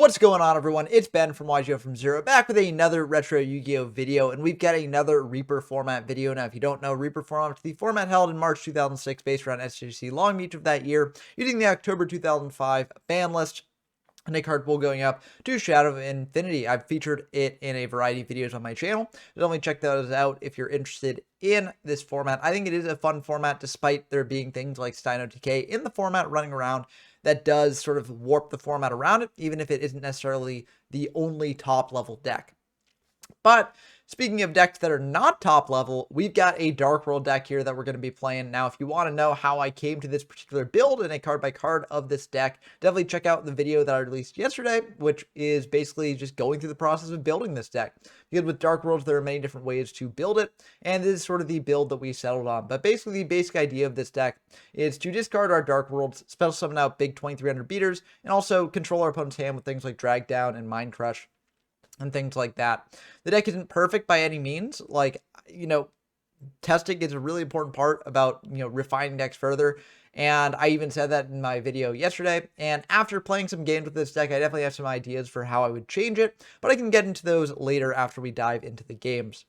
What's going on, everyone? It's Ben from YGO from Zero, back with another Retro Yu-Gi-Oh! Video, and we've got another Reaper format video. Now, if you don't know, Reaper format is the format held in March 2006 based around SJC Long Beach of that year, using the October 2005 ban list and a card pool going up to Shadow of Infinity. I've featured it in a variety of videos on my channel. Definitely check those out if you're interested in this format. I think it is a fun format, despite there being things like Stein OTK in the format running around that does sort of warp the format around it, even if it isn't necessarily the only top level deck. But speaking of decks that are not top level, we've got a Dark World deck here that we're going to be playing. Now, if you want to know how I came to this particular build and a card by card of this deck, definitely check out the video that I released yesterday, which is basically just going through the process of building this deck. Because with Dark Worlds, there are many different ways to build it, and this is sort of the build that we settled on. But basically, the basic idea of this deck is to discard our Dark Worlds, special summon out big 2300 beaters, and also control our opponent's hand with things like Drag Down and Mind Crush and things like that. The deck isn't perfect by any means. Like, testing is a really important part about, refining decks further. And I even said that in my video yesterday. And after playing some games with this deck, I definitely have some ideas for how I would change it. But I can get into those later after we dive into the games.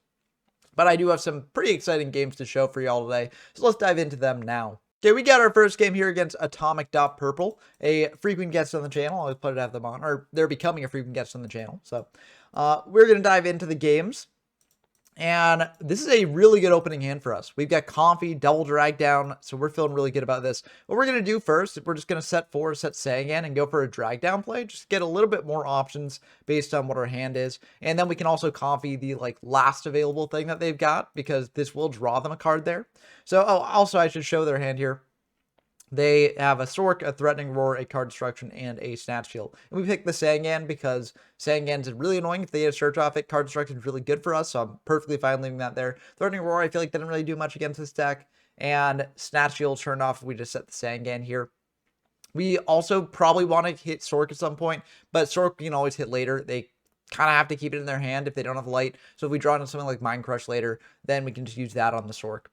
But I do have some pretty exciting games to show for y'all today. So let's dive into them now. Okay, we got our first game here against Atomic Purple, a frequent guest on the channel. I always put it have them on, or they're becoming a frequent guest on the channel. So we're going to dive into the games. And this is a really good opening hand for us. We've got Comfy, double drag down, so we're feeling really good about this. What we're going to do first, we're just going to set Sangan and go for a drag down play. Just get a little bit more options based on what our hand is. And then we can also Comfy the last available thing that they've got, because this will draw them a card there. So, also I should show their hand here. They have a Sork, a Threatening Roar, a Card Destruction, and a Snatch Shield. And we picked the Sangan because Sangan's really annoying. If they get a search off it, Card Destruction is really good for us, so I'm perfectly fine leaving that there. Threatening Roar, I feel like didn't really do much against this deck. And Snatch Shield turned off if we just set the Sangan here. We also probably want to hit Sork at some point, but Sork can always hit later. They kind of have to keep it in their hand if they don't have light. So if we draw into something like Mind Crush later, then we can just use that on the Sork.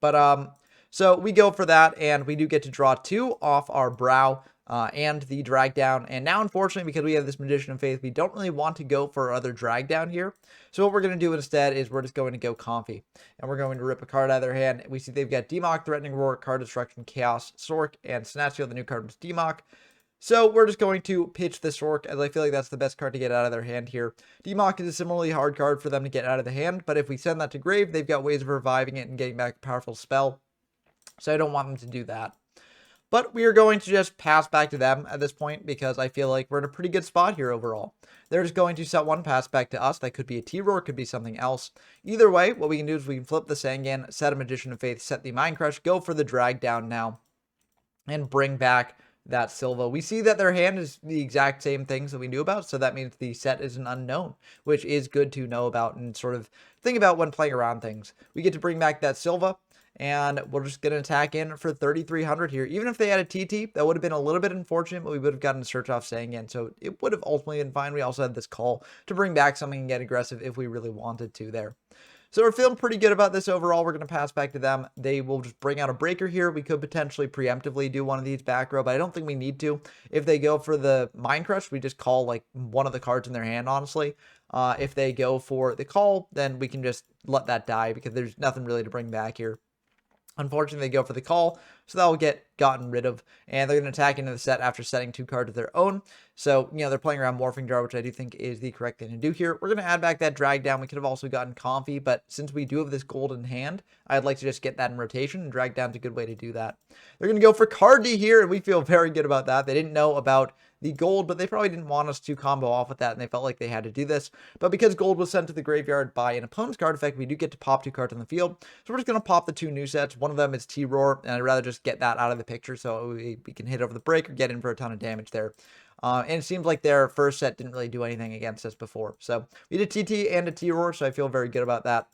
But, so we go for that, and we do get to draw 2 off our Brow and the Drag Down. And now, unfortunately, because we have this Magician of Faith, we don't really want to go for other Drag Down here. So what we're going to do instead is we're just going to go Comfy. And we're going to rip a card out of their hand. We see they've got Demok, Threatening Roar, Card Destruction, Chaos, Sork, and Snatch Shield. The new card was Demok. So we're just going to pitch the Sork, as I feel like that's the best card to get out of their hand here. Demok is a similarly hard card for them to get out of the hand, but if we send that to grave, they've got ways of reviving it and getting back a powerful spell. So I don't want them to do that. But we are going to just pass back to them at this point, because I feel like we're in a pretty good spot here overall. They're just going to set 1 pass back to us. That could be a T-Roar, could be something else. Either way, what we can do is we can flip the Sangan, set a Magician of Faith, set the Mind Crush, go for the Drag Down now, and bring back that Silva. We see that their hand is the exact same things that we knew about, so that means the set is an unknown, which is good to know about and sort of think about when playing around things. We get to bring back that Silva, and we're just going to attack in for 3,300 here. Even if they had a TT, that would have been a little bit unfortunate, but we would have gotten a search off Sangan, so it would have ultimately been fine. We also had this call to bring back something and get aggressive if we really wanted to there. So we're feeling pretty good about this overall. We're going to pass back to them. They will just bring out a breaker here. We could potentially preemptively do one of these back row, but I don't think we need to. If they go for the Mind Crush, we just call one of the cards in their hand, honestly. If they go for the call, then we can just let that die, because there's nothing really to bring back here. Unfortunately, they go for the call, so that will get gotten rid of, and they're going to attack into the set after setting 2 cards of their own. So, they're playing around Morphing Jar, which I do think is the correct thing to do here. We're going to add back that Drag Down. We could have also gotten Comfy, but since we do have this golden hand, I'd like to just get that in rotation, and Drag Down's a good way to do that. They're going to go for Cardi here, and we feel very good about that. They didn't know about the gold, but they probably didn't want us to combo off with that, and they felt like they had to do this. But because gold was sent to the graveyard by an opponent's card effect, we do get to pop 2 cards on the field. So we're just going to pop the 2 new sets. One of them is T-Roar, and I'd rather just get that out of the picture so we can hit over the break or get in for a ton of damage there. And it seems like their first set didn't really do anything against us before. So we did TT and a T-Roar, so I feel very good about that.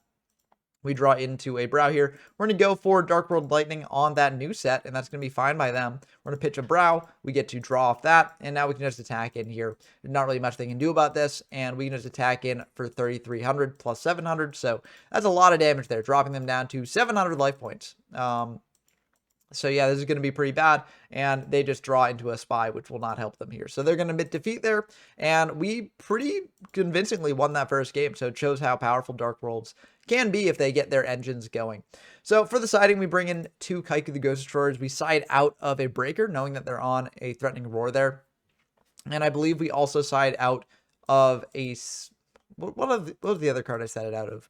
We draw into a Brow here. We're going to go for Dark World Lightning on that new set, and that's going to be fine by them. We're going to pitch a Brow. We get to draw off that, and now we can just attack in here. There's not really much they can do about this, and we can just attack in for 3,300 plus 700, so that's a lot of damage there, dropping them down to 700 life points. So yeah, this is going to be pretty bad, and they just draw into a spy, which will not help them here. So they're going to admit defeat there, and we pretty convincingly won that first game. So it shows how powerful Dark Worlds can be if they get their engines going. So for the siding, we bring in 2 Kaiku the Ghost Destroyers. We side out of a Breaker, knowing that they're on a Threatening Roar there. And I believe we also side out of a... What was the other card I sided out of?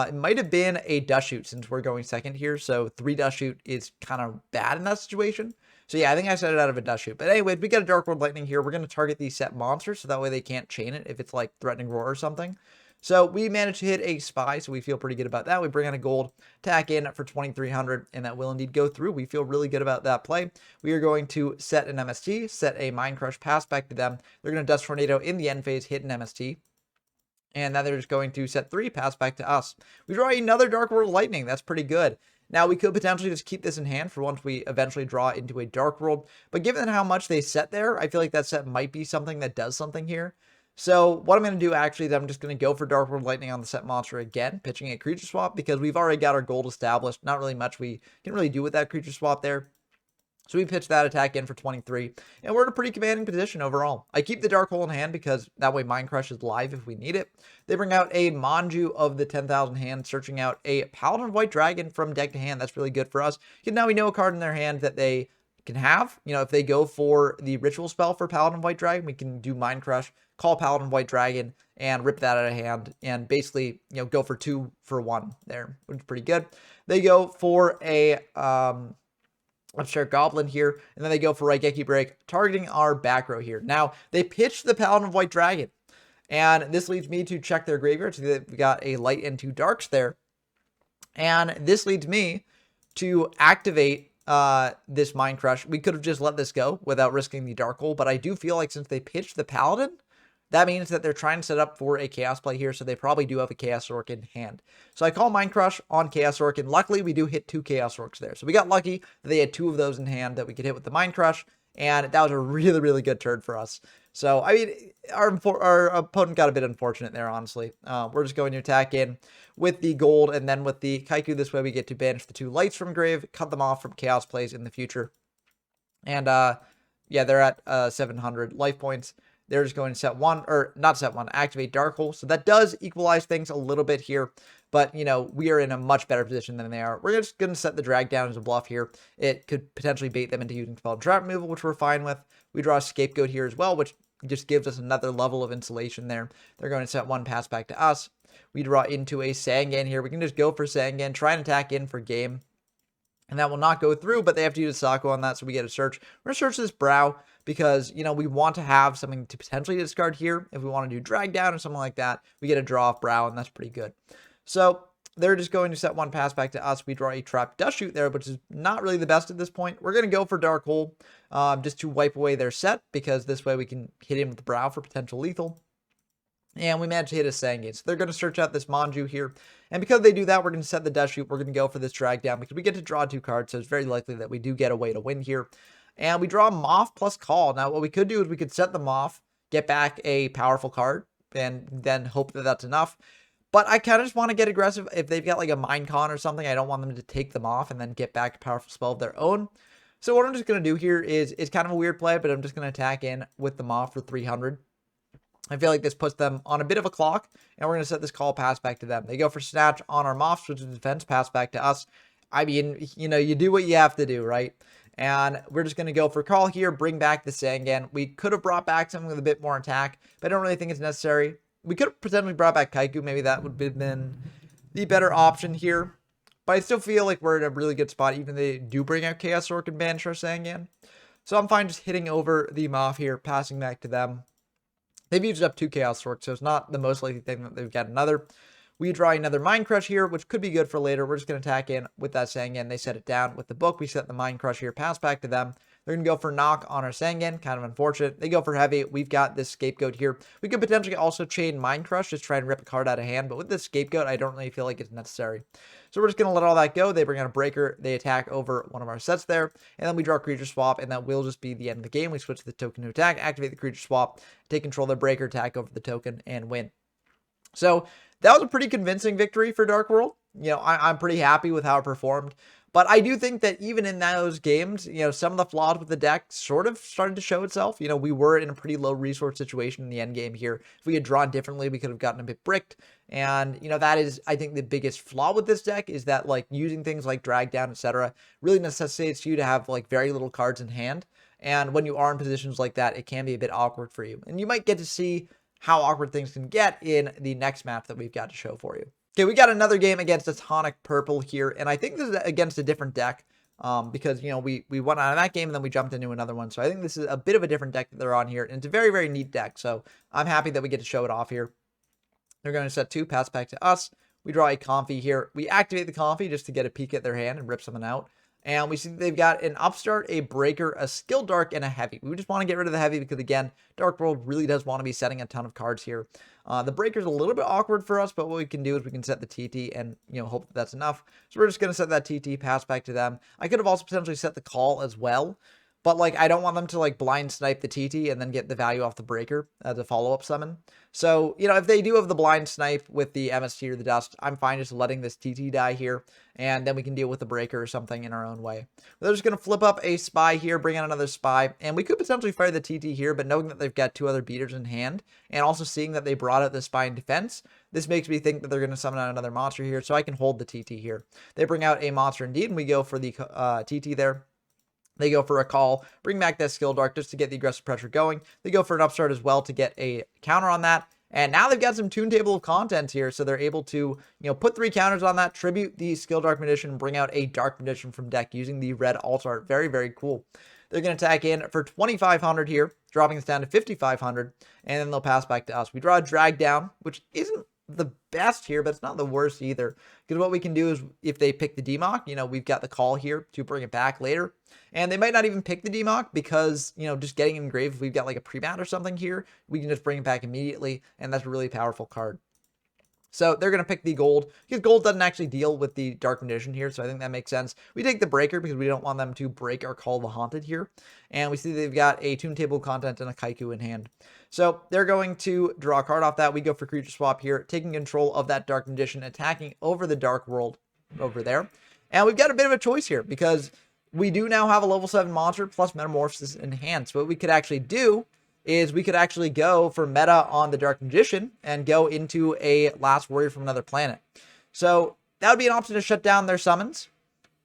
It might have been a Dust Shoot since we're going second here. So 3 Dust Shoot is kind of bad in that situation. So yeah, I think I set it out of a Dust Shoot. But anyway, we got a Dark World Lightning here. We're going to target these set monsters so that way they can't chain it if it's like Threatening Roar or something. So we managed to hit a spy, so we feel pretty good about that. We bring in a gold, tack in for 2,300, and that will indeed go through. We feel really good about that play. We are going to set an MST, set a Mind Crush, pass back to them. They're going to Dust Tornado in the end phase, hit an MST. And now they're just going to set 3, pass back to us. We draw another Dark World Lightning. That's pretty good. Now, we could potentially just keep this in hand for once we eventually draw into a Dark World. But given how much they set there, I feel like that set might be something that does something here. So what I'm going to do actually is I'm just going to go for Dark World Lightning on the set monster again, pitching a creature swap because we've already got our gold established. Not really much we can really do with that creature swap there. So we pitch that attack in for 23, and we're in a pretty commanding position overall. I keep the Dark Hole in hand because that way Mind Crush is live if we need it. They bring out a Manju of the 10,000 hand, searching out a Paladin of White Dragon from deck to hand. That's really good for us. Because now we know a card in their hand that they can have. You know, if they go for the Ritual spell for Paladin of White Dragon, we can do Mind Crush, call Paladin of White Dragon, and rip that out of hand, and basically, you know, go for 2 for 1 there, which is pretty good. They go for a... Upstart Goblin here, and then they go for Raigeki Break, targeting our back row here. Now, they pitch the Paladin of White Dragon, and this leads me to check their graveyard, so that we got a light and 2 darks there. And this leads me to activate this Mind Crush. We could have just let this go without risking the Dark Hole, but I do feel like since they pitched the Paladin, that means that they're trying to set up for a Chaos play here, so they probably do have a Chaos Orc in hand. So I call Mind Crush on Chaos Orc, and luckily we do hit 2 Chaos Orcs there. So we got lucky that they had 2 of those in hand that we could hit with the Mind Crush, and that was a really, really good turn for us. So, I mean, our opponent got a bit unfortunate there, honestly. We're just going to attack in with the gold, and then with the Kaiku, this way we get to banish the 2 lights from grave, cut them off from Chaos plays in the future. And, yeah, they're at 700 life points. They're just going to set 1, or not set 1, activate Dark Hole. So that does equalize things a little bit here. But, you know, we are in a much better position than they are. We're just going to set the drag down as a bluff here. It could potentially bait them into using spell and trap removal, which we're fine with. We draw a Scapegoat here as well, which just gives us another level of insulation there. They're going to set 1, pass back to us. We draw into a Sangan here. We can just go for Sangan, try and attack in for game. And that will not go through, but they have to use a Sako on that, so we get a search. We're going to search this Brow because, you know, we want to have something to potentially discard here. If we want to do drag down or something like that, we get a draw off Brow, and that's pretty good. So they're just going to set 1, pass back to us. We draw a Trap Dust Shoot there, which is not really the best at this point. We're going to go for Dark Hole just to wipe away their set, because this way we can hit him with the Brow for potential lethal. And we managed to hit a Sangan. So they're going to search out this Manju here. And because they do that, we're going to set the Dust Shoot. We're going to go for this drag down because we get to draw 2 cards. So it's very likely that we do get a way to win here. And we draw Moth plus Call. Now, what we could do is we could set the Moth, get back a powerful card, and then hope that that's enough. But I kind of just want to get aggressive. If they've got like a Mind Con or something, I don't want them to take them off and then get back a powerful spell of their own. So what I'm just going to do here is, it's kind of a weird play, but I'm just going to attack in with the Moth for 300. I feel like this puts them on a bit of a clock, and we're going to set this call pass back to them. They go for Snatch on our Moth, switch to defense, pass back to us. I mean, you know, you do what you have to do, right? And we're just going to go for call here, bring back the Sangan. We could have brought back something with a bit more attack, but I don't really think it's necessary. We could have potentially brought back Kaiku. Maybe that would have been the better option here. But I still feel like we're in a really good spot, even if they do bring out Chaos Orc and banish our Sangan. So I'm fine just hitting over the Moth here, passing back to them. They've used up 2 Chaos Orcs, so it's not the most likely thing that they've got another. We draw another Mind Crush here, which could be good for later. We're just going to attack in with that Sangan. They set it down with the book. We set the Mind Crush here, pass back to them. They're going to go for Knock on our Sangan. Kind of unfortunate. They go for Heavy. We've got this Scapegoat here. We could potentially also chain Mind Crush, just try and rip a card out of hand. But with this Scapegoat, I don't really feel like it's necessary. So we're just going to let all that go. They bring out a Breaker. They attack over one of our sets there. And then we draw Creature Swap, and that will just be the end of the game. We switch the token to attack, activate the Creature Swap, take control of the Breaker, attack over the token, and win. So that was a pretty convincing victory for Dark World. I'm pretty happy with how it performed. But I do think that even in those games, some of the flaws with the deck sort of started to show itself. We were in a pretty low resource situation in the end game here. If we had drawn differently, we could have gotten a bit bricked. And, that is, I think, the biggest flaw with this deck is that, like, using things like drag down, etc., really necessitates you to have, like, very little cards in hand. And when you are in positions like that, it can be a bit awkward for you. And you might get to see how awkward things can get in the next match that we've got to show for you. Okay, we got another game against a Tonic Purple here, and I think this is against a different deck because, we went out of that game and then we jumped into another one. So I think this is a bit of a different deck that they're on here, and it's a very, very neat deck. So I'm happy that we get to show it off here. They're going to set 2, pass back to us. We draw a Comfy here. We activate the Comfy just to get a peek at their hand and rip something out. And we see they've got an Upstart, a Breaker, a Skill Dark, and a Heavy. We just want to get rid of the Heavy because, again, Dark World really does want to be setting a ton of cards here. The Breaker's a little bit awkward for us, but what we can do is we can set the TT and, hope that that's enough. So we're just going to set that TT, pass back to them. I could have also potentially set the Call as well. But, like, I don't want them to, like, blind snipe the TT and then get the value off the Breaker as a follow-up summon. So, if they do have the blind snipe with the MST or the Dust, I'm fine just letting this TT die here. And then we can deal with the Breaker or something in our own way. They're just going to flip up a Spy here, bring out another Spy. And we could potentially fire the TT here, but knowing that they've got 2 other beaters in hand, and also seeing that they brought out the Spy in defense, this makes me think that they're going to summon out another monster here, so I can hold the TT here. They bring out a monster indeed, and we go for the TT there. They go for a Call, bring back that Skill Dark just to get the aggressive pressure going. They go for an Upstart as well to get a counter on that. And now they've got some Toon Table of Contents here, so they're able to, put 3 counters on that, tribute the Skill Dark Magician, and bring out a Dark Magician from deck using the red alt art. Very, very cool. They're going to attack in for 2,500 here, dropping this down to 5,500, and then they'll pass back to us. We draw a Drag Down, which isn't the best here, but it's not the worst either. Because what we can do is, if they pick the DMOC, we've got the Call here to bring it back later. And they might not even pick the DMOC because, just getting engraved, if we've got like a pre-mat or something here, we can just bring it back immediately. And that's a really powerful card. So they're going to pick the gold because gold doesn't actually deal with the Dark Magician here. So I think that makes sense. We take the Breaker because we don't want them to break our Call the Haunted here. And we see they've got a Toon Table Content and a Kaiku in hand. So they're going to draw a card off that. We go for Creature Swap here, taking control of that Dark Magician, attacking over the Dark World over there. And we've got a bit of a choice here because we do now have a level 7 monster plus Metamorphosis in hand. So what we could actually do is we could actually go for meta on the Dark Magician and go into a Last Warrior from another planet. So that would be an option to shut down their summons.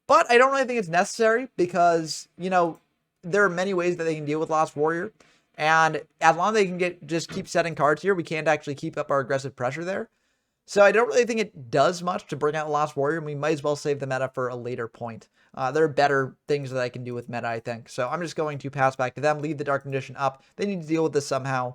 But I don't really think it's necessary because, there are many ways that they can deal with Last Warrior. And as long as they can just keep setting cards here, we can't actually keep up our aggressive pressure there. So I don't really think it does much to bring out the Last Warrior, and we might as well save the meta for a later point. There are better things that I can do with meta, I think. So I'm just going to pass back to them, leave the Dark Magician up. They need to deal with this somehow.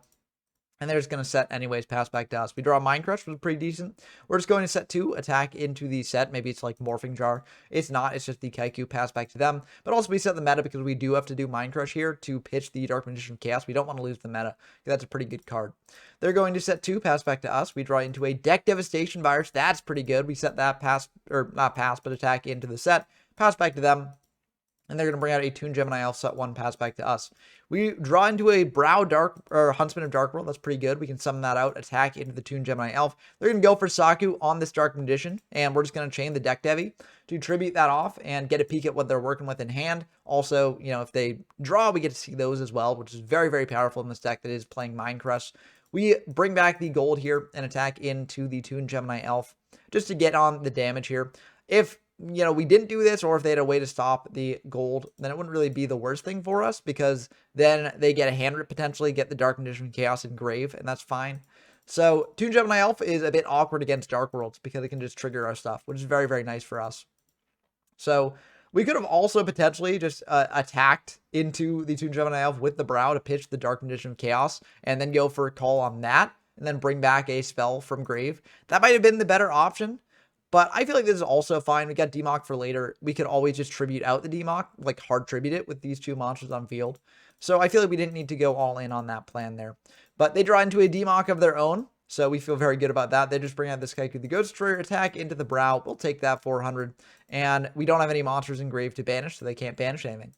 And they're just going to set anyways, pass back to us. We draw a Mind Crush, which is pretty decent. We're just going to set 2, attack into the set. Maybe it's like Morphing Jar. It's not. It's just the Kaiku, pass back to them. But also we set the meta because we do have to do Mind Crush here to pitch the Dark Magician Chaos. We don't want to lose the meta. That's a pretty good card. They're going to set 2, pass back to us. We draw into a Deck Devastation Virus. That's pretty good. We set that but attack into the set. Pass back to them. And they're going to bring out a Toon Gemini Elf, set 1, pass back to us. We draw into a Brow Dark, or Huntsman of Dark World. That's pretty good. We can summon that out, attack into the Toon Gemini Elf. They're going to go for Saku on this Dark Magician, and we're just going to chain the Deck Devi to tribute that off and get a peek at what they're working with in hand. Also, if they draw, we get to see those as well, which is very, very powerful in this deck that is playing Mind Crush. We bring back the gold here and attack into the Toon Gemini Elf just to get on the damage here. If we didn't do this, or if they had a way to stop the gold, then it wouldn't really be the worst thing for us, because then they get a hand rip, potentially get the Dark Magician Chaos engrave, and that's fine. So Toon Gemini Elf is a bit awkward against Dark Worlds because it can just trigger our stuff, which is very, very nice for us. So we could have also potentially just attacked into the Toon Gemini Elf with the Brow to pitch the Dark Magician Chaos, and then go for a call on that, and then bring back a spell from grave. That might have been the better option. But I feel like this is also fine. We got DMOC for later. We could always just tribute out the DMOC, like hard tribute it with these 2 monsters on field. So I feel like we didn't need to go all in on that plan there. But they draw into a DMOC of their own, so we feel very good about that. They just bring out this Kaiku the Ghost Destroyer, attack into the Brow. We'll take that 400. And we don't have any monsters engraved to banish, so they can't banish anything.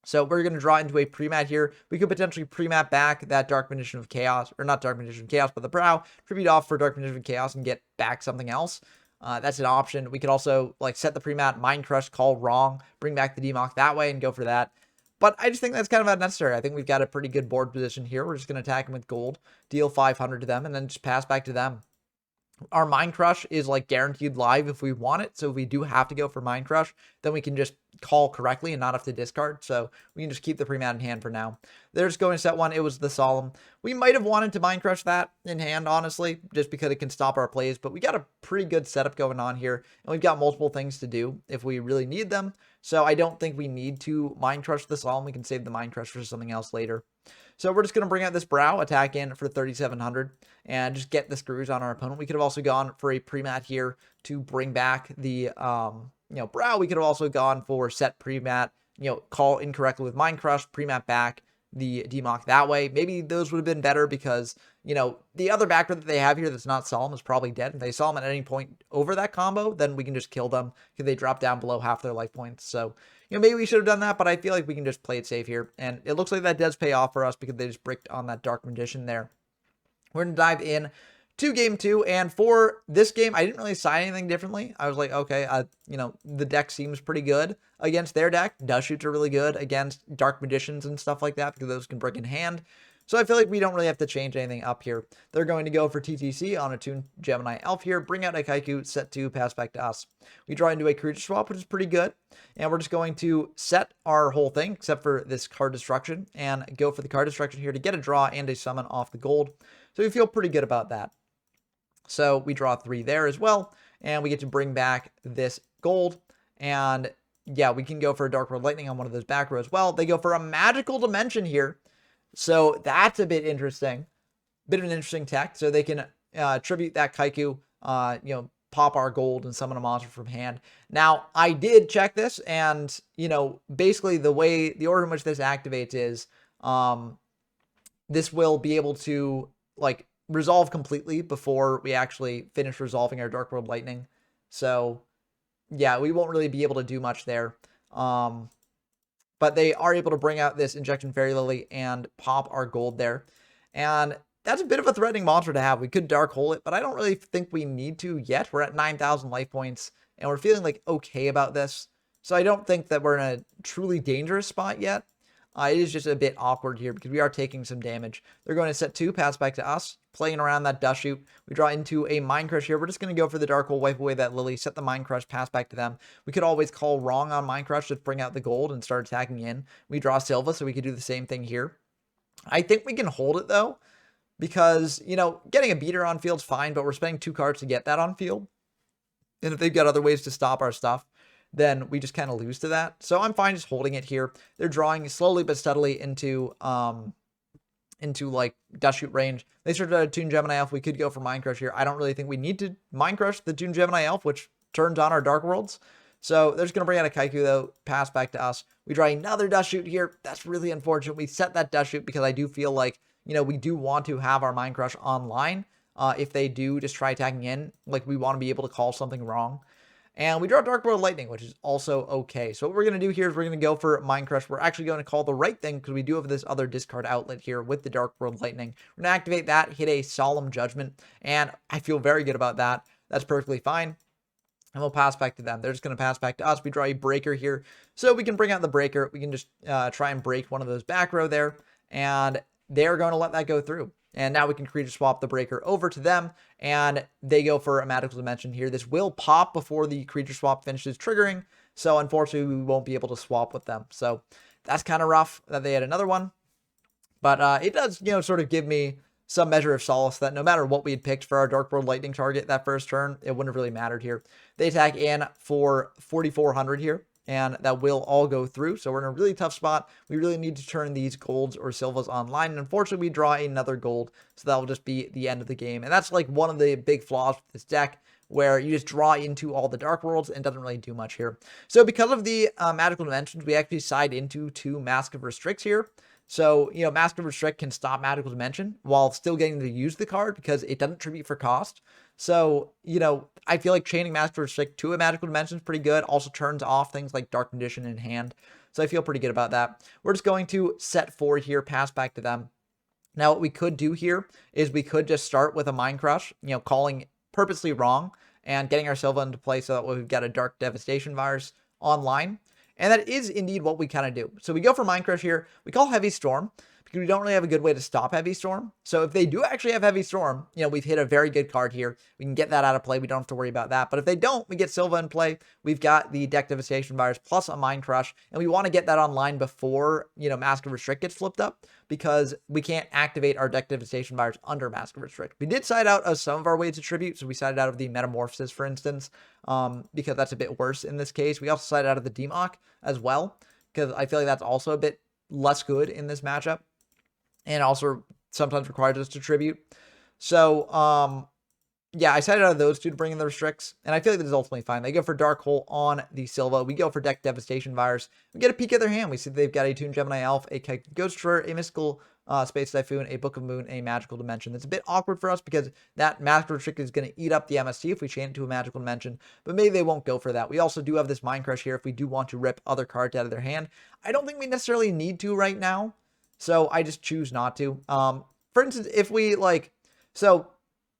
So we're going to draw into a pre-mat here. We could potentially pre-mat back that Dark Magician of Chaos, or not Dark Magician Chaos, but the Brow. Tribute off for Dark Magician Chaos and get back something else. That's an option. We could also like set the pre-mat, Mind Crush, call wrong, bring back the DMOC that way and go for that. But I just think that's kind of unnecessary. I think we've got a pretty good board position here. We're just going to attack them with gold, deal 500 to them, and then just pass back to them. Our Mind Crush is like guaranteed live if we want it. So if we do have to go for Mind Crush, then we can just call correctly and not have to discard. So we can just keep the pre-mat in hand for now. They're just going to set one. It was the Solemn. We might have wanted to Mind Crush that in hand, honestly, just because it can stop our plays. But we got a pretty good setup going on here. And we've got multiple things to do if we really need them. So I don't think we need to Mind Crush the Solemn. We can save the Mind Crush for something else later. So we're just going to bring out this Brow, attack in for 3,700, and just get the screws on our opponent. We could have also gone for a pre-mat here to bring back the, Brow. We could have also gone for set pre-mat, call incorrectly with Mind Crush, pre-mat back the DMOC that way. Maybe those would have been better because, the other backer that they have here that's not Solemn is probably dead. If they Solemn at any point over that combo, then we can just kill them because they drop down below half their life points. So, maybe we should have done that, but I feel like we can just play it safe here. And it looks like that does pay off for us because they just bricked on that Dark Magician there. We're going to dive in to game 2. And for this game, I didn't really side anything differently. I was like, okay, the deck seems pretty good against their deck. Dust Shoots are really good against Dark Magicians and stuff like that because those can brick in hand. So I feel like we don't really have to change anything up here. They're going to go for TTC on a Toon Gemini Elf here, bring out a Kaiku, set 2, pass back to us. We draw into a creature swap, which is pretty good. And we're just going to set our whole thing, except for this card destruction, and go for the card destruction here to get a draw and a summon off the gold. So we feel pretty good about that. So we draw 3 there as well, and we get to bring back this gold. And yeah, we can go for a Dark World Lightning on one of those back rows as well. They go for a Magical Dimension here. So that's a bit interesting. Bit of an interesting tech. So they can tribute that Kaiku, pop our gold and summon a monster from hand. Now, I did check this, and, basically the order in which this activates is this will be able to, resolve completely before we actually finish resolving our Dark World Lightning. So, yeah, we won't really be able to do much there. But they are able to bring out this Injection Fairy Lily and pop our gold there. And that's a bit of a threatening monster to have. We could Dark Hole it, but I don't really think we need to yet. We're at 9,000 life points, and we're feeling okay about this. So I don't think that we're in a truly dangerous spot yet. It is just a bit awkward here because we are taking some damage. They're going to set 2, pass back to us, playing around that Dust Shoot. We draw into a Mind Crush here. We're just going to go for the Dark Hole, wipe away that Lily, set the Mind Crush, pass back to them. We could always call wrong on Mind Crush, just bring out the gold and start attacking in. We draw Silva, so we could do the same thing here. I think we can hold it, though, because, getting a beater on field's fine, but we're spending 2 cards to get that on field. And if they've got other ways to stop our stuff, then we just kind of lose to that. So I'm fine just holding it here. They're drawing slowly but steadily into Dust Shoot range. They started out a Toon Gemini Elf. We could go for Mind Crush here. I don't really think we need to Mind Crush the Toon Gemini Elf, which turns on our Dark Worlds. So they're just going to bring out a Kaiku, though, pass back to us. We draw another Dust Shoot here. That's really unfortunate. We set that Dust Shoot because I do feel like, we do want to have our Mind Crush online. If they do just try attacking in, we want to be able to call something wrong. And we draw Dark World Lightning, which is also okay. So what we're going to do here is we're going to go for Mind Crush. We're actually going to call the right thing because we do have this other discard outlet here with the Dark World Lightning. We're going to activate that, hit a Solemn Judgment, and I feel very good about that. That's perfectly fine. And we'll pass back to them. They're just going to pass back to us. We draw a Breaker here. So we can bring out the Breaker. We can just try and break one of those back row there. And they're going to let that go through. And now we can creature swap the Breaker over to them, and they go for a Magical Dimension here. This will pop before the creature swap finishes triggering, so unfortunately we won't be able to swap with them. So that's kind of rough that they had another one. But it does, sort of give me some measure of solace that no matter what we had picked for our Dark World Lightning target that first turn, it wouldn't have really mattered here. They attack in for 4,400 here. And that will all go through. So we're in a really tough spot. We really need to turn these golds or silvas online. And unfortunately, we draw another gold. So that will just be the end of the game. And that's one of the big flaws with this deck, where you just draw into all the Dark Worlds and doesn't really do much here. So because of the Magical Dimensions, we actually side into 2 Mask of Restricts here. So, Mask of Restrict can stop Magical Dimension while still getting to use the card because it doesn't tribute for cost. So, I feel like chaining Mask of Restrict to a Magical Dimension is pretty good. Also turns off things like Dark Magician in hand. So I feel pretty good about that. We're just going to set 4 here, pass back to them. Now, what we could do here is we could just start with a Mind Crush, calling purposely wrong and getting our Silva into play so that we've got a Dark Devastation Virus online. And that is indeed what we kind of do. So we go for Mind Crush here. We call Heavy Storm because we don't really have a good way to stop Heavy Storm. So if they do actually have Heavy Storm, you know, we've hit a very good card here. We can get that out of play. We don't have to worry about that. But if they don't, we get Silva in play. We've got the Deck Devastation Virus plus a Mind Crush, and we want to get that online before, you know, Mask of Restrict gets flipped up, because we can't activate our Deck Devastation Virus under Mask of Restrict. We did side out of some of our ways to tribute, so we sided out of the Metamorphosis, for instance, because that's a bit worse in this case. We also sided out of the Democ as well, because I feel like that's also a bit less good in this matchup, and also sometimes requires us to tribute. So, yeah, I sided out of those two to bring in the restricts, and I feel like this is ultimately fine. They go for Dark Hole on the Silva. We go for Deck Devastation Virus. We get a peek at their hand. We see they've got a Toon Gemini Elf, a Ghost Destroyer, a Mystical Space Typhoon, a Book of Moon, a Magical Dimension. That's a bit awkward for us because that Magical Restrict is going to eat up the MST if we chain it to a Magical Dimension, but maybe they won't go for that. We also do have this Mind Crush here if we do want to rip other cards out of their hand. I don't think we necessarily need to right now, so I just choose not to. For instance, if we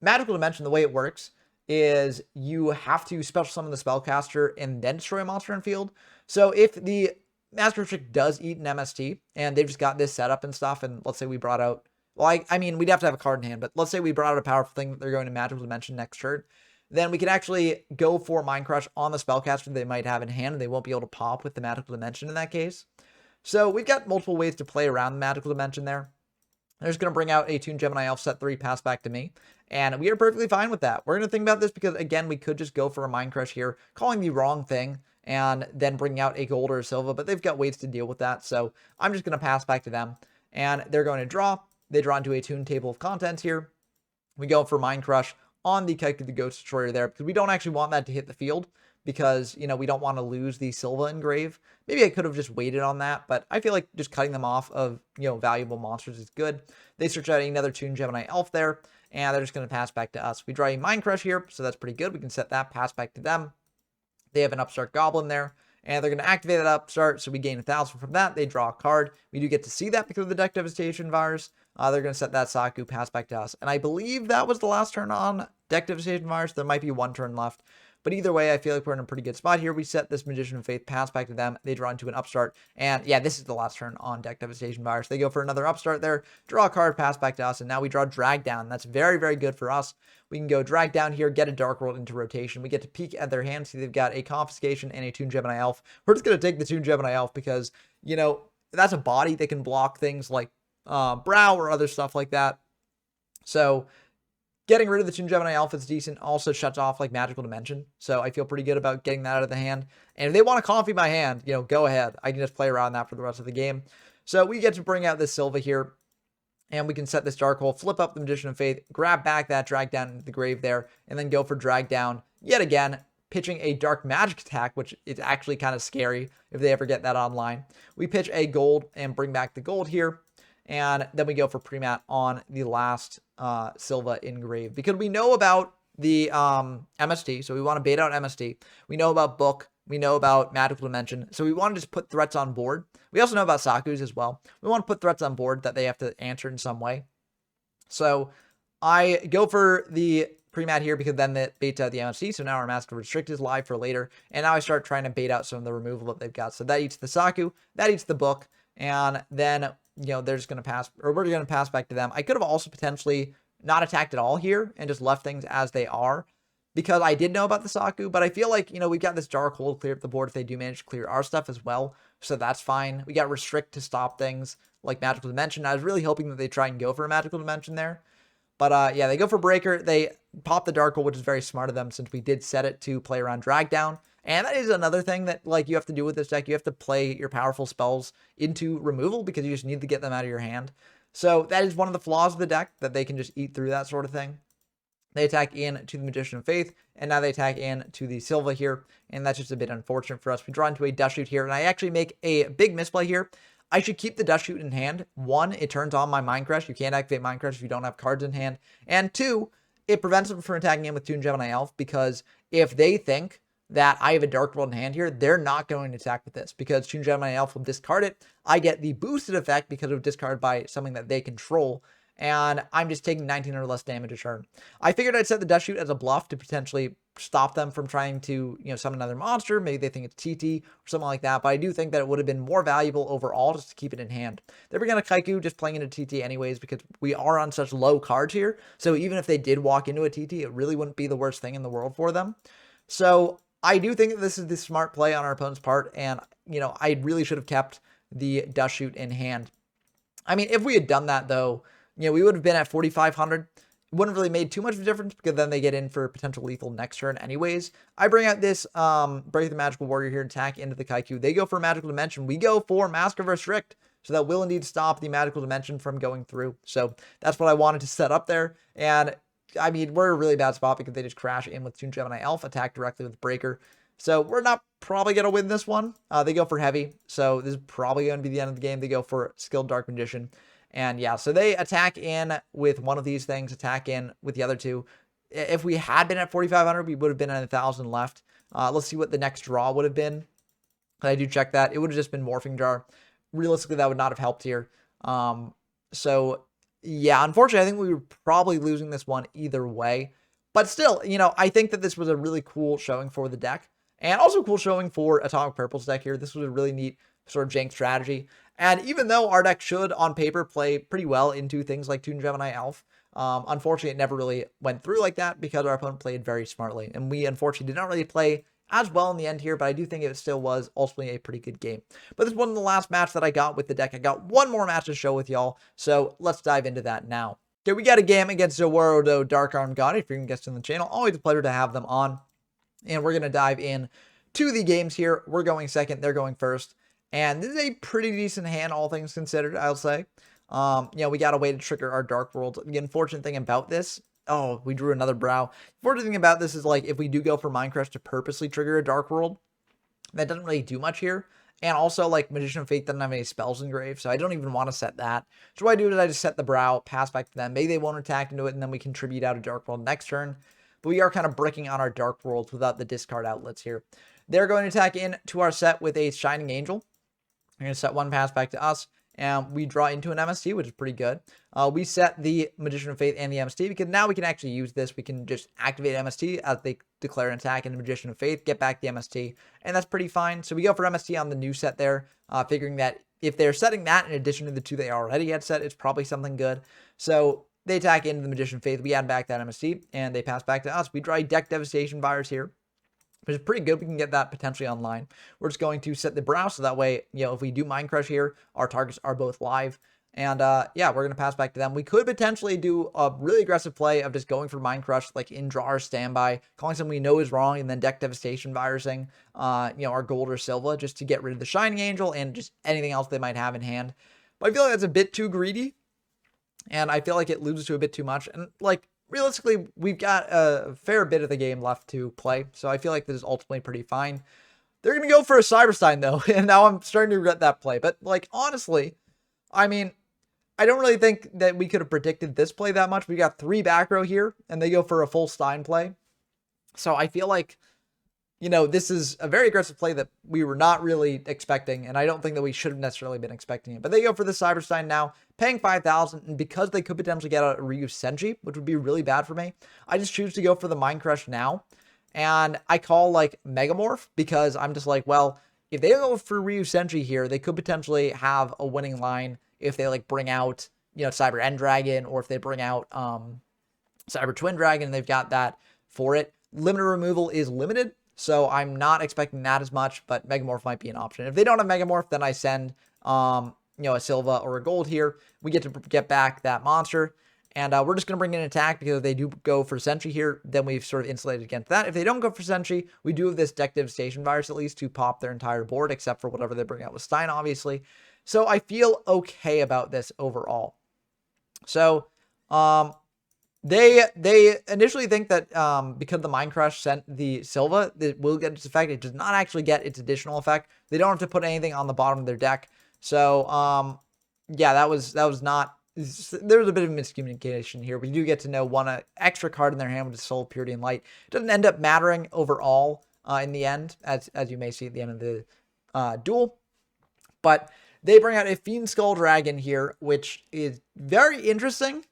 Magical Dimension, the way it works is you have to special summon the spellcaster and then destroy a monster in field. So if the Master Restrict does eat an MST and they've just got this setup and stuff, and let's say we brought out, well, I mean, we'd have to have a card in hand, but let's say we brought out a powerful thing that they're going to Magical Dimension next turn, then we can actually go for Mind Crush on the spellcaster they might have in hand, and they won't be able to pop with the Magical Dimension in that case. So we've got multiple ways to play around the Magical Dimension there. They're just going to bring out a Toon Gemini Elf, set 3, pass back to me. And we are perfectly fine with that. We're going to think about this because, again, we could just go for a Mind Crush here, calling the wrong thing, and then bringing out a Gold or a Silva, but they've got ways to deal with that. So I'm just going to pass back to them. And they're going to draw. They draw into a Toon table of contents here. We go for Mind Crush on the Kite of the Ghost Destroyer there, because we don't actually want that to hit the field, because, you know, we don't want to lose the Silva engrave. Maybe I could have just waited on that, but I feel like just cutting them off of, you know, valuable monsters is good. They search out another Toon Gemini Elf there, and they're just going to pass back to us. We draw a Mind Crush here, so that's pretty good. We can set that, pass back to them. They have an Upstart Goblin there, and they're going to activate that Upstart, so we gain 1,000 from that. They draw a card. We do get to see that because of the Deck Devastation Virus. They're going to set that Saku, pass back to us. And I believe that was the last turn on Deck Devastation Virus. There might be one turn left. But either way, I feel like we're in a pretty good spot here. We set this Magician of Faith, pass back to them. They draw into an Upstart. And yeah, this is the last turn on Deck Devastation Virus. They go for another Upstart there, draw a card, pass back to us. And now we draw Drag Down. That's very, very good for us. We can go Drag Down here, get a Dark World into rotation. We get to peek at their hand. See, they've got a Confiscation and a Toon Gemini Elf. We're just going to take the Toon Gemini Elf because, you know, that's a body that can block things like Brow or other stuff like that. So getting rid of the Toon Gemini Elf is decent. Also shuts off like Magical Dimension. So I feel pretty good about getting that out of the hand. And if they want to coffee my hand, you know, go ahead. I can just play around that for the rest of the game. So we get to bring out this Silva here. And we can set this Dark Hole, flip up the Magician of Faith, grab back that Drag Down into the grave there, and then go for Drag Down yet again, pitching a Dark Magic attack, which is actually kind of scary if they ever get that online. We pitch a gold and bring back the gold here. And then we go for Premat on the last Silva engrave, because we know about the MST, so we want to bait out MST. We know about Book. We know about Magical Dimension, so we want to just put threats on board. We also know about Saku's as well. We want to put threats on board that they have to answer in some way. So I go for the Premat here because then that baits out the MST, so now our Master Restrict is live for later, and now I start trying to bait out some of the removal that they've got. So that eats the Saku, that eats the Book, and then, you know, they're just going to pass, or we're going to pass back to them. I could have also potentially not attacked at all here and just left things as they are, because I did know about the Saku, but I feel like, you know, we've got this Dark Hole to clear up the board if they do manage to clear our stuff as well, so that's fine. We got Restrict to stop things like Magical Dimension. I was really hoping that they try and go for a Magical Dimension there, but yeah, they go for Breaker. They pop the Dark Hole, which is very smart of them since we did set it to play around Drag Down. And that is another thing that, like, you have to do with this deck. You have to play your powerful spells into removal because you just need to get them out of your hand. So that is one of the flaws of the deck, that they can just eat through that sort of thing. They attack in to the Magician of Faith, and now they attack in to the Silva here, and that's just a bit unfortunate for us. We draw into a Dust Shoot here, and I actually make a big misplay here. I should keep the Dust Shoot in hand. One, it turns on my Mind Crush. You can't activate Mind Crush if you don't have cards in hand. And two, it prevents them from attacking in with Toon Gemini Elf, because if they think that I have a Dark World in hand here, they're not going to attack with this, because Toon Gemini Elf will discard it. I get the boosted effect because of discard by something that they control, and I'm just taking 19 or less damage a turn. I figured I'd set the Dust Shoot as a bluff to potentially stop them from trying to, summon another monster. Maybe they think it's TT or something like that. But I do think that it would have been more valuable overall just to keep it in hand. They bring in a Kaiku just playing into TT anyways, because we are on such low cards here. So even if they did walk into a TT, it really wouldn't be the worst thing in the world for them. So I do think that this is the smart play on our opponent's part. And, I really should have kept the Dust Shoot in hand. I mean, if we had done that, though, we would have been at 4,500. It wouldn't really made too much of a difference because then they get in for potential lethal next turn anyways. I bring out this Break the Magical Warrior here, attack into the Kaiku. They go for Magical Dimension. We go for Mask of Restrict. So that will indeed stop the Magical Dimension from going through. So that's what I wanted to set up there. And I mean, we're in a really bad spot because they just crash in with Toon Gemini Elf, attack directly with Breaker. So we're not probably going to win this one. They go for heavy. So this is probably going to be the end of the game. They go for Skilled Dark Magician. And yeah, so they attack in with one of these things, attack in with the other two. If we had been at 4,500, we would have been at 1,000 left. Let's see what the next draw would have been. I do check that. It would have just been Morphing Jar. Realistically, that would not have helped here. So yeah, unfortunately, I think we were probably losing this one either way. But still, I think that this was a really cool showing for the deck. And also cool showing for Atomic Purple's deck here. This was a really neat sort of jank strategy. And even though our deck should, on paper, play pretty well into things like Toon Gemini Elf, unfortunately, it never really went through like that because our opponent played very smartly. And we, unfortunately, did not really play as well in the end here, but I do think it still was ultimately a pretty good game. But this wasn't the last match that I got with the deck. I got one more match to show with y'all, so let's dive into that now. Okay, we got a game against Zorudo Dark Arm God. If you're guests on the channel, always a pleasure to have them on. And we're going to dive in to the games here. We're going second, they're going first. And this is a pretty decent hand, all things considered, I'll say. We got a way to trigger our Dark World. The unfortunate thing about this, oh, we drew another brow. The unfortunate thing about this is, like, if we do go for Mind Crush to purposely trigger a Dark World, that doesn't really do much here. And also, like, Magician of Fate doesn't have any spells engraved, so I don't even want to set that. So what I do is I just set the brow, pass back to them. Maybe they won't attack into it, and then we contribute out a Dark World next turn. But we are kind of bricking on our Dark Worlds without the discard outlets here. They're going to attack into our set with a Shining Angel. We're going to set one pass back to us, and we draw into an MST, which is pretty good. We set the Magician of Faith and the MST, because now we can actually use this. We can just activate MST as they declare an attack into Magician of Faith, get back the MST, and that's pretty fine. So we go for MST on the new set there, figuring that if they're setting that in addition to the two they already had set, it's probably something good. So they attack into the Magician of Faith, we add back that MST, and they pass back to us. We draw a Deck Devastation Virus here, which is pretty good. We can get that potentially online. We're just going to set the brow, so that way, if we do Mind Crush here, our targets are both live. And yeah, we're going to pass back to them. We could potentially do a really aggressive play of just going for Mind Crush, like in draw or standby, calling something we know is wrong, and then Deck Devastation virusing, our gold or silver, just to get rid of the Shining Angel and just anything else they might have in hand. But I feel like that's a bit too greedy, and I feel like it loses to a bit too much. And like, realistically, we've got a fair bit of the game left to play, so I feel like this is ultimately pretty fine. They're going to go for a Cyberstein, though, and now I'm starting to regret that play. But, like, honestly, I mean, I don't really think that we could have predicted this play that much. We got 3 back row here, and they go for a full Stein play. So I feel like, this is a very aggressive play that we were not really expecting, and I don't think that we should have necessarily been expecting it. But they go for the Cyberstein now, paying 5,000, and because they could potentially get a Ryu Senji, which would be really bad for me, I just choose to go for the Mind Crush now. And I call, like, Megamorph, because I'm just like, well, if they go for Ryu Senji here, they could potentially have a winning line if they, like, bring out, Cyber End Dragon, or if they bring out Cyber Twin Dragon, and they've got that for it. Limited removal is limited, so I'm not expecting that as much, but Megamorph might be an option. If they don't have Megamorph, then I send, a Silva or a Gold here. We get to get back that monster. And we're just going to bring in an attack because if they do go for Sentry here, then we've sort of insulated against that. If they don't go for Sentry, we do have this Deck Devastation virus at least to pop their entire board, except for whatever they bring out with Stein, obviously. So I feel okay about this overall. So they initially think that because the Mind Crush sent the Silva, it will get its effect. It does not actually get its additional effect. They don't have to put anything on the bottom of their deck. So yeah, that was not... There was a bit of miscommunication here. We do get to know one extra card in their hand, which is Soul, Purity, and Light. It doesn't end up mattering overall in the end, as you may see at the end of the duel. But they bring out a Fiend Skull Dragon here, which is very interesting.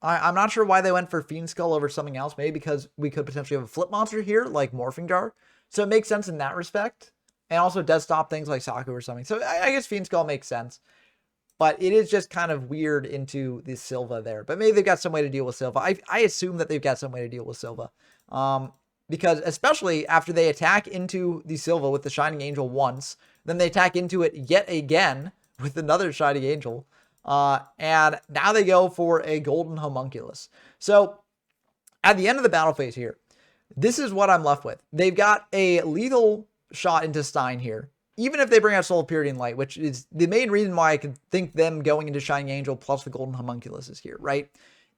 I'm not sure why they went for Fiend Skull over something else. Maybe because we could potentially have a flip monster here, like Morphing Jar. So it makes sense in that respect. And also does stop things like Saku or something. So I guess Fiend Skull makes sense. But it is just kind of weird into the Silva there. But maybe they've got some way to deal with Silva. I assume that they've got some way to deal with Silva. Because especially after they attack into the Silva with the Shining Angel once, then they attack into it yet again with another Shining Angel. And now they go for a Golden Homunculus. So at the end of the battle phase here, this is what I'm left with. They've got a lethal shot into Stein here. Even if they bring out Soul of Purity and Light, which is the main reason why I could think them going into Shining Angel plus the Golden Homunculus is here, right?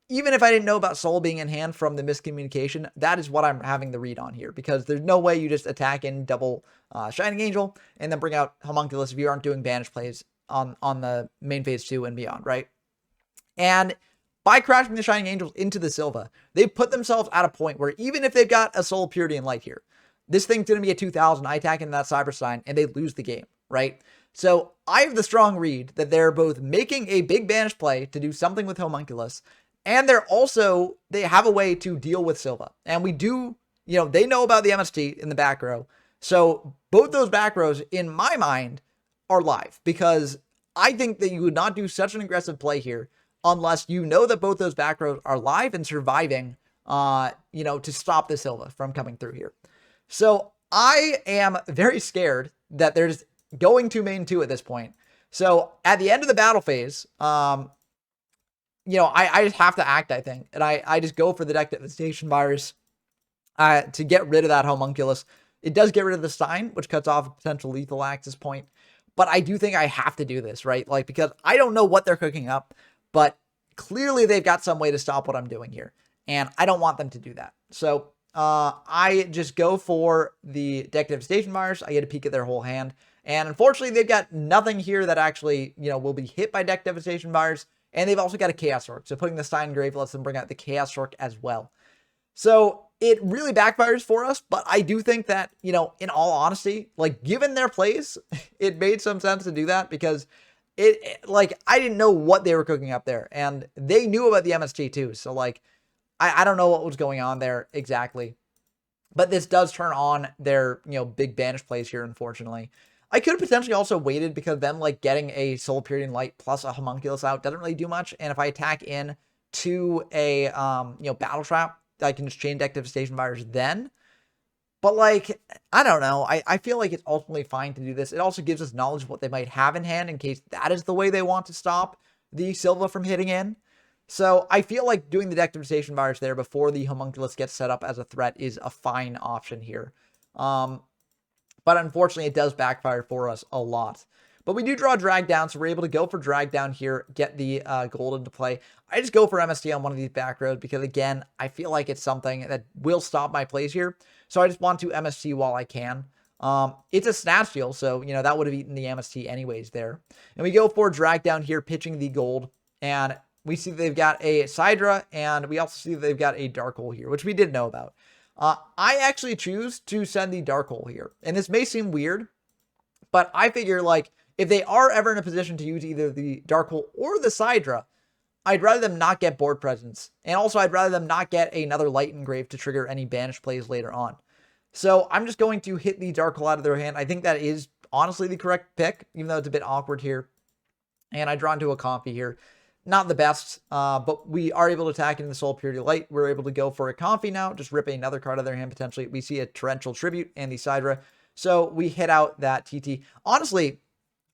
Even if I didn't know about Soul being in hand from the miscommunication, that is what I'm having the read on here. Because there's no way you just attack in double Shining Angel and then bring out Homunculus if you aren't doing banish plays on the main phase 2 and beyond, right? And by crashing the Shining Angels into the Silva, they've put themselves at a point where even if they've got a Soul of Purity and Light here, this thing's going to be a 2000. I attack into that Cyberstein and they lose the game, right? So I have the strong read that they're both making a big banish play to do something with Homunculus, and they have a way to deal with Silva. And we do, they know about the MST in the back row. So both those back rows, in my mind, are live, because I think that you would not do such an aggressive play here unless you know that both those back rows are live and surviving, to stop the Silva from coming through here. So I am very scared that they're just going to main 2 at this point. So at the end of the battle phase, I just have to act, I think. And I just go for the Deck Devastation Virus to get rid of that Homunculus. It does get rid of the Stein, which cuts off a potential lethal access point. But I do think I have to do this, right? Like, because I don't know what they're cooking up, but clearly they've got some way to stop what I'm doing here. And I don't want them to do that. So I just go for the Deck Devastation Virus. I get a peek at their whole hand. And unfortunately, they've got nothing here that actually, will be hit by Deck Devastation Virus. And they've also got a Chaos Orc. So putting the Stein Grave lets them bring out the Chaos Orc as well. So it really backfires for us. But I do think that, in all honesty, like, given their plays, it made some sense to do that, because I didn't know what they were cooking up there. And they knew about the MSG too. So like, I don't know what was going on there exactly. But this does turn on their, big banish plays here, unfortunately. I could have potentially also waited, because them getting a Soul of Purity and Light plus a Homunculus out doesn't really do much. And if I attack in to a, Battle Trap, I can just chain Deck Devastation Virus then. But I don't know. I feel like it's ultimately fine to do this. It also gives us knowledge of what they might have in hand in case that is the way they want to stop the Silva from hitting in. So I feel like doing the Deck Devastation Virus there before the Homunculus gets set up as a threat is a fine option here. But unfortunately, it does backfire for us a lot. But we do draw Drag Down, so we're able to go for Drag Down here, get the gold into play. I just go for MST on one of these back rows because, again, I feel like it's something that will stop my plays here. So I just want to MST while I can. It's a Snatch Steal, so, that would have eaten the MST anyways there. And we go for Drag Down here, pitching the gold. And we see they've got a Sidra, and we also see they've got a Dark Hole here, which we did know about. I actually choose to send the Dark Hole here. And this may seem weird, but I figure, if they are ever in a position to use either the Dark Hole or the Sidra, I'd rather them not get board presence. And also, I'd rather them not get another Light Engrave to trigger any banish plays later on. So I'm just going to hit the Dark Hole out of their hand. I think that is honestly the correct pick, even though it's a bit awkward here. And I draw into a Comfy here. Not the best, but we are able to attack into the Soul Purity Light. We're able to go for a Comfy now, just rip another card out of their hand potentially. We see a Torrential Tribute and the Sidra. So we hit out that TT. Honestly,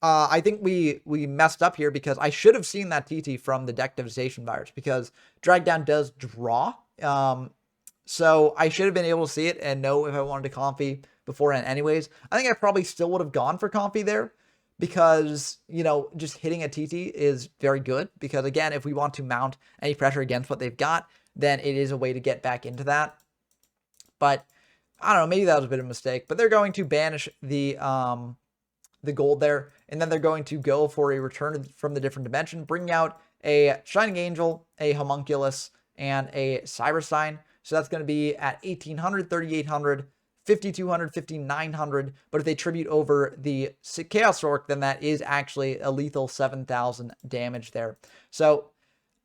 I think we messed up here because I should have seen that TT from the Deck Devastation Virus, because Drag Down does draw. So I should have been able to see it and know if I wanted to Comfy beforehand anyways. I think I probably still would have gone for Comfy there, because, just hitting a TT is very good. Because, again, if we want to mount any pressure against what they've got, then it is a way to get back into that. But, I don't know, maybe that was a bit of a mistake. But they're going to banish the gold there. And then they're going to go for a Return from the Different Dimension, bring out a Shining Angel, a Homunculus, and a Cyberstein. So that's going to be at 1,800, 3,800, 5,200, 5,900. But if they tribute over the Chaos Orc, then that is actually a lethal 7,000 damage there. So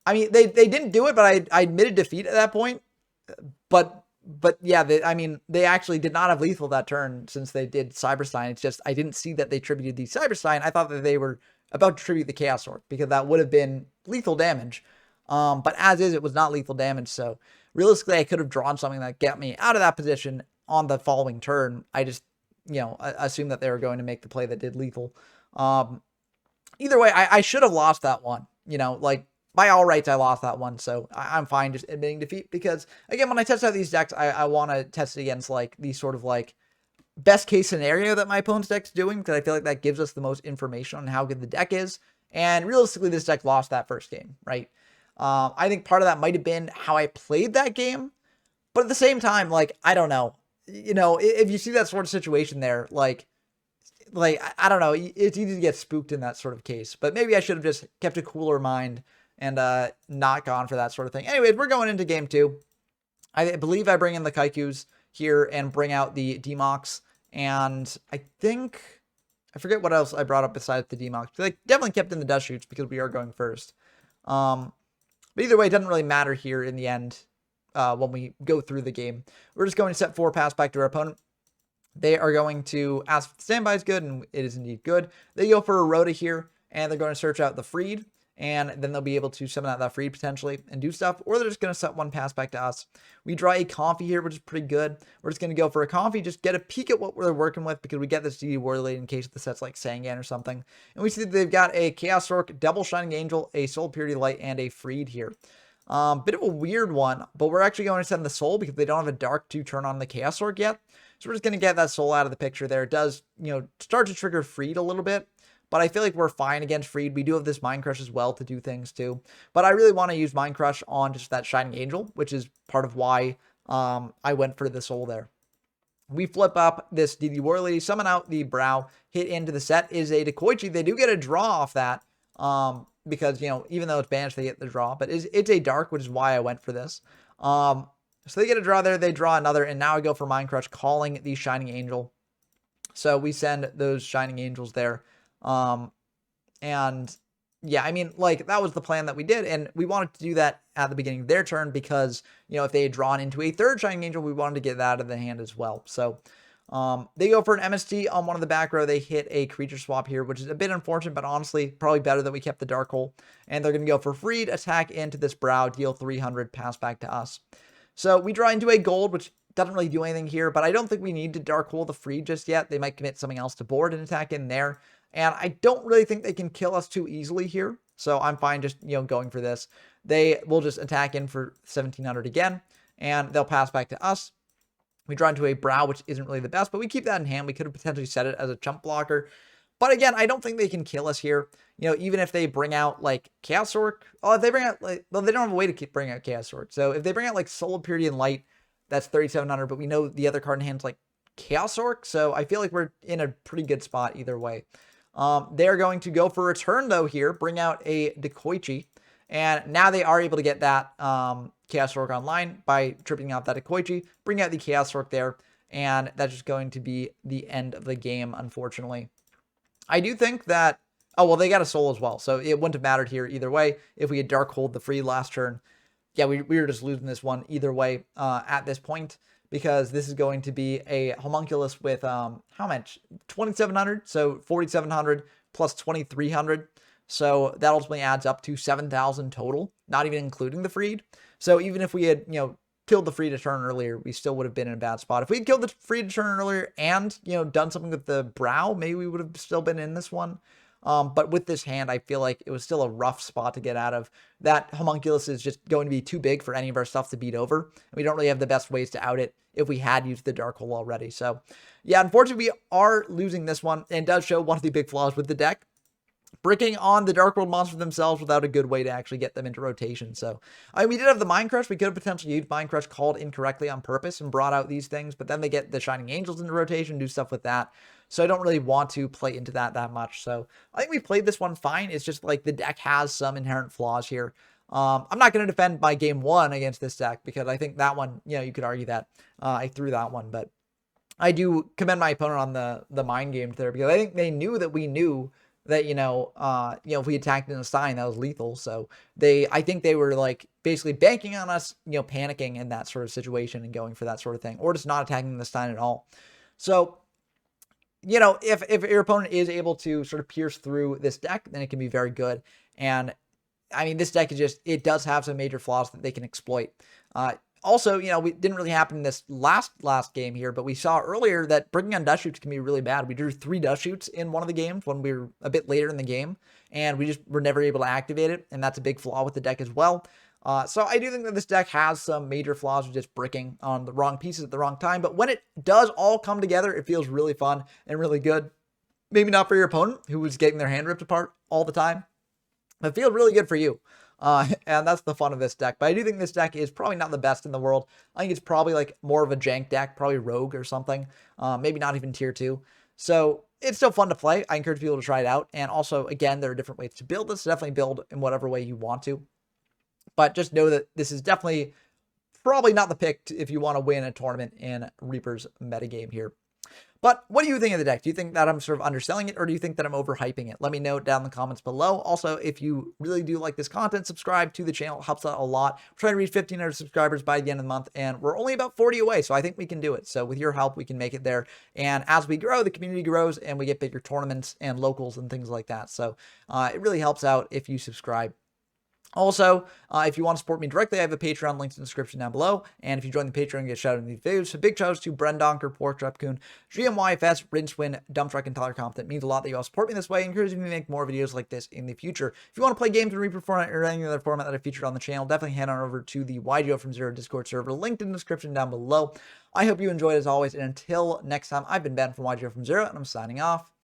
I mean, they didn't do it, but I admitted defeat at that point. But yeah, they actually did not have lethal that turn since they did Cyberstein. It's just I didn't see that they tributed the Cyberstein. I thought that they were about to tribute the Chaos Orc because that would have been lethal damage. But as is, it was not lethal damage. So realistically, I could have drawn something that got me out of that position on the following turn. I just, assumed that they were going to make the play that did lethal. Either way, I should have lost that one. Like, by all rights, I lost that one, so I'm fine just admitting defeat because, again, when I test out these decks, I want to test it against, like, the sort of, like, best case scenario that my opponent's deck's doing because I feel like that gives us the most information on how good the deck is, and realistically, this deck lost that first game, right? I think part of that might have been how I played that game, but at the same time, like, I don't know. If you see that sort of situation there, like, I don't know, it's easy to get spooked in that sort of case, but maybe I should have just kept a cooler mind and not gone for that sort of thing. Anyways, we're going into game 2. I believe I bring in the Kaikus here and bring out the Demox, and I forget what else I brought up besides the Demox. I definitely kept in the Dust Shoots because we are going first. But either way, it doesn't really matter here in the end when we go through the game. We're just going to set 4 pass back to our opponent. They are going to ask if the standby is good, and it is indeed good. They go for a Rhoda here, and they're going to search out the Freed, and then they'll be able to summon out that Freed potentially and do stuff, or they're just going to set 1 pass back to us. We draw a Comfy here, which is pretty good. We're just going to go for a Comfy, just get a peek at what we're working with, because we get this DD Warlord in case the set's like Sangan or something. And we see that they've got a Chaos Orc, Double Shining Angel, a Soul Purity Light, and a Freed here. Bit of a weird one, but we're actually going to send the Soul because they don't have a Dark to turn on the Chaos Orc yet. So we're just going to get that Soul out of the picture there. It does, start to trigger Freed a little bit, but I feel like we're fine against Freed. We do have this Mind Crush as well to do things too, but I really want to use Mind Crush on just that Shining Angel, which is part of why I went for the Soul there. We flip up this DD Warlady, summon out the Brow, hit into the set is a Dekoichi. They do get a draw off that because, even though it's banished, they get the draw, but it's a Dark, which is why I went for this. So they get a draw there, they draw another, and now I go for Mind Crush, calling the Shining Angel. So we send those Shining Angels there. And yeah, I mean, like, that was the plan that we did, and we wanted to do that at the beginning of their turn because, if they had drawn into a 3rd Shining Angel, we wanted to get that out of the hand as well. So they go for an MST on one of the back row. They hit a creature swap here, which is a bit unfortunate, but honestly, probably better that we kept the Dark Hole. And they're going to go for Freed, attack into this Brow, deal 300, pass back to us. So we draw into a gold, which doesn't really do anything here, but I don't think we need to Dark Hole the Freed just yet. They might commit something else to board and attack in there. And I don't really think they can kill us too easily here. So I'm fine just, going for this. They will just attack in for 1700 again, and they'll pass back to us. We draw into a Brow, which isn't really the best, but we keep that in hand. We could have potentially set it as a chump blocker. But again, I don't think they can kill us here. Even if they bring out, like, Chaos Orc. Oh, if they bring out, like, well, they don't have a way to bring out Chaos Orc. So if they bring out, like, Soul Purity and Light, that's 3,700. But we know the other card in hand's, like, Chaos Orc. So I feel like we're in a pretty good spot either way. They're going to go for a turn, though, here. Bring out a Dekoichi. And now they are able to get that Chaos Orc online by tripping out that Dekoichi. Bring out the Chaos Orc there. And that's just going to be the end of the game, unfortunately. I do think that, oh, well, they got a Soul as well, so it wouldn't have mattered here either way. If we had Dark Hold the Free last turn, yeah, we were just losing this one either way at this point, because this is going to be a Homunculus with, how much? 2,700, so 4,700 plus 2,300, so that ultimately adds up to 7,000 total, not even including the Freed. So even if we had, killed the Free to turn earlier, we still would have been in a bad spot. If we had killed the Free to turn earlier and, done something with the Brow, maybe we would have still been in this one. But with this hand, I feel like it was still a rough spot to get out of. That Homunculus is just going to be too big for any of our stuff to beat over. And we don't really have the best ways to out it if we had used the Dark Hole already. So, yeah, unfortunately, we are losing this one. And it does show one of the big flaws with the deck. Bricking on the Dark World monster themselves without a good way to actually get them into rotation. So, we did have the Mind Crush. We could have potentially used Mind Crush called incorrectly on purpose and brought out these things, but then they get the Shining Angels into rotation, do stuff with that. So I don't really want to play into that much. So I think we played this one fine. It's just like the deck has some inherent flaws here. I'm not going to defend my game 1 against this deck because I think that one, you could argue that I threw that one, but I do commend my opponent on the mind game there because I think they knew that we knew that, if we attacked in a Stein, that was lethal. So I think they were like basically banking on us, panicking in that sort of situation and going for that sort of thing, or just not attacking the Stein at all. So, if your opponent is able to sort of pierce through this deck, then it can be very good. And I mean, this deck it does have some major flaws that they can exploit. Also, we didn't really happen in this last game here, but we saw earlier that bringing on dust shoots can be really bad. We drew 3 dust shoots in one of the games when we were a bit later in the game, and we just were never able to activate it, and that's a big flaw with the deck as well. So I do think that this deck has some major flaws with just bricking on the wrong pieces at the wrong time, but when it does all come together, it feels really fun and really good. Maybe not for your opponent, who was getting their hand ripped apart all the time, but it feels really good for you. And that's the fun of this deck. But I do think this deck is probably not the best in the world. I think it's probably like more of a jank deck, probably rogue or something. Maybe not even tier 2. So it's still fun to play. I encourage people to try it out. And also, again, there are different ways to build this. Definitely build in whatever way you want to. But just know that this is definitely probably not the pick if you want to win a tournament in Reaper's metagame here. But what do you think of the deck? Do you think that I'm sort of underselling it, or do you think that I'm overhyping it? Let me know down in the comments below. Also, if you really do like this content, subscribe to the channel. It helps out a lot. We're trying to reach 1,500 subscribers by the end of the month, and we're only about 40 away, so I think we can do it. So with your help, we can make it there. And as we grow, the community grows, and we get bigger tournaments and locals and things like that. So it really helps out if you subscribe. Also, if you want to support me directly, I have a Patreon, links in the description down below. And if you join the Patreon, you get shouted in these videos. So big shouts to Brendonker, Pork Trapcoon, GMYFS, Rinchwin, Dumptruck, and Tyler Competent. It means a lot that you all support me this way, encouraging me to make more videos like this in the future. If you want to play games in Reaper format or any other format that I featured on the channel, definitely head on over to the YGO from Zero Discord server, linked in the description down below. I hope you enjoyed as always, and until next time, I've been Ben from YGO from Zero, and I'm signing off.